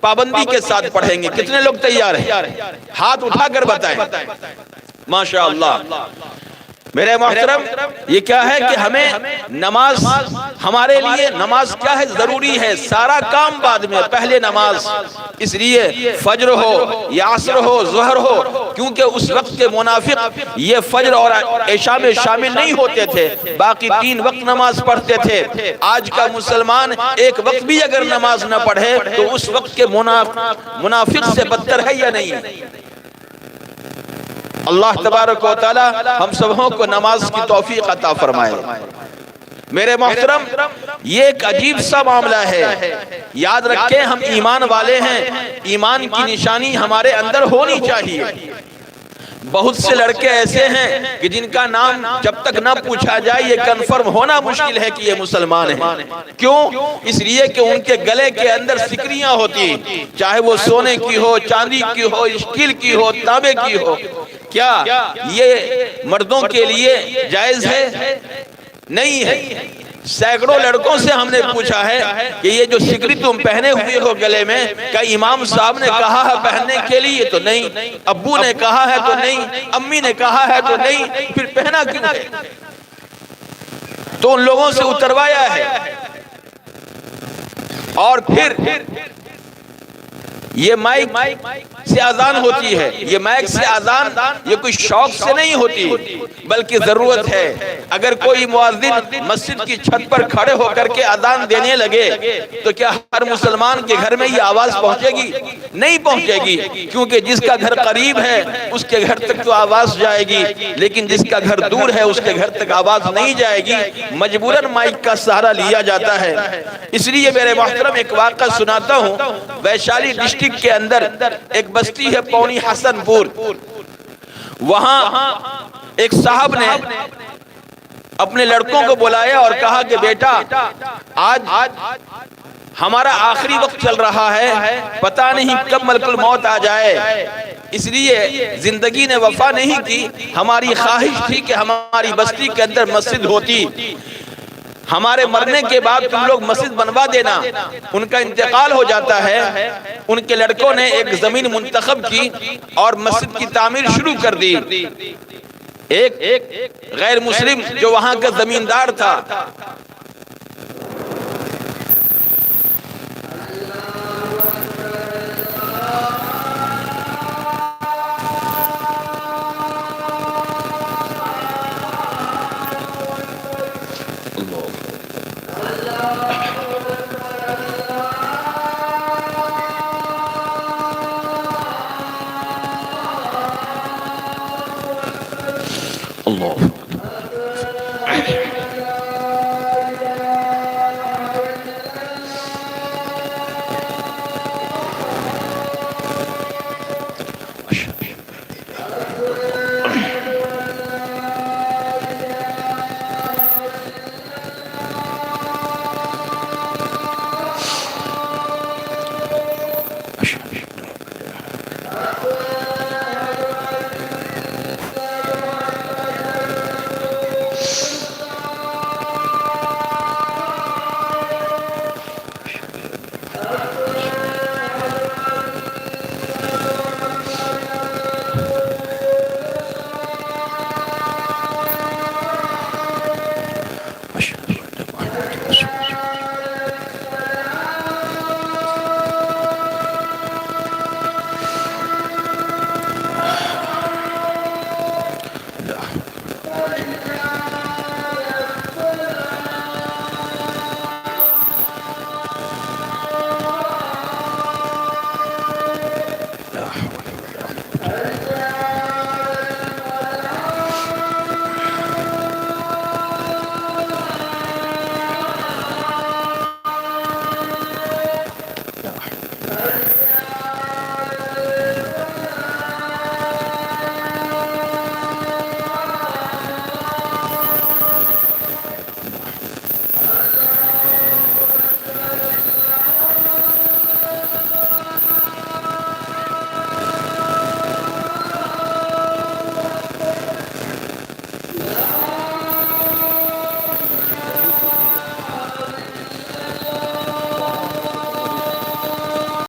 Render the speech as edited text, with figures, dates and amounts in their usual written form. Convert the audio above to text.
پابندی کے ساتھ پڑھیں گے؟ کتنے لوگ تیار ہیں؟ ہاتھ اٹھا کر بتائیں۔ ماشاءاللہ۔ میرے محترم، یہ کیا ہے کہ ہمیں نماز، ہمارے لیے نماز کیا ہے؟ ضروری ہے۔ سارا کام بعد میں، پہلے نماز۔ اس لیے فجر ہو یا عصر ہو، ظہر ہو، کیونکہ اس وقت کے منافق یہ فجر اور عشاء میں شامل نہیں ہوتے تھے، باقی 3 وقت نماز پڑھتے تھے۔ آج کا مسلمان ایک وقت بھی اگر نماز نہ پڑھے تو اس وقت کے منافق سے بدتر ہے یا نہیں؟ اللہ تبارک و تعالی ہم سبوں کو نماز کی توفیق عطا فرمائے۔ میرے محترم، یہ ایک عجیب سا معاملہ ہے۔ یاد رکھیں، ہم ایمان والے ہیں، ایمان کی نشانی ہمارے اندر ہونی چاہیے۔ بہت سے لڑکے ایسے ہیں کہ جن کا نام جب تک نہ پوچھا جائے یہ کنفرم ہونا مشکل ہے کہ یہ مسلمان ہیں۔ کیوں؟ اس لیے کہ ان کے گلے کے اندر سکریاں ہوتی ہیں، چاہے وہ سونے کی ہو، چاندی کی ہو، اسٹیل کی ہو، تانبے کی ہو۔ کیا یہ مردوں کے لیے جائز ہے؟ نہیں ہے۔ سینکڑوں لڑکوں سے ہم نے پوچھا ہے کہ یہ جو سکری تم پہنے ہوئے ہو گلے میں، کیا امام صاحب نے کہا ہے پہننے کے لیے؟ تو نہیں۔ ابو نے کہا ہے تو نہیں، امی نے کہا ہے تو نہیں، پھر پہنا کیوں ہے؟ تو ان لوگوں سے اتروایا ہے۔ اور پھر یہ مائک سے اذان ہوتی ہے، یہ مائک سے اذان یہ کوئی شوق سے نہیں ہوتی بلکہ ضرورت ہے۔ اگر کوئی مؤذن مسجد کی چھت پر کھڑے ہو کر کے اذان دینے لگے تو کیا ہر مسلمان کے گھر میں یہ آواز پہنچے گی؟ نہیں پہنچے گی، کیونکہ جس کا گھر قریب ہے اس کے گھر تک تو آواز جائے گی، لیکن جس کا گھر دور ہے اس کے گھر تک آواز نہیں جائے گی، مجبوراً مائک کا سہارا لیا جاتا ہے۔ اس لیے میرے محترم ایک واقعہ سناتا ہوں۔ ویشالی ڈسٹرکٹ کے اندر ایک بستی ہے پونی حسن پور، وہاں ایک صاحب نے اپنے لڑکوں کو بلایا اور کہا کہ بیٹا آج ہمارا آخری وقت چل رہا ہے، پتہ نہیں کب ملک الموت آ جائے، اس لیے زندگی نے وفا نہیں کی، ہماری خواہش تھی کہ ہماری بستی کے اندر مسجد ہوتی، ہمارے مرنے کے بعد تم لوگ مسجد بنوا دینا۔ ان کا انتقال ہو جاتا ہے، ان کے لڑکوں نے ایک زمین منتخب کی اور مسجد کی تعمیر شروع کر دی۔ ایک غیر مسلم جو وہاں کا زمیندار تھا، اللہ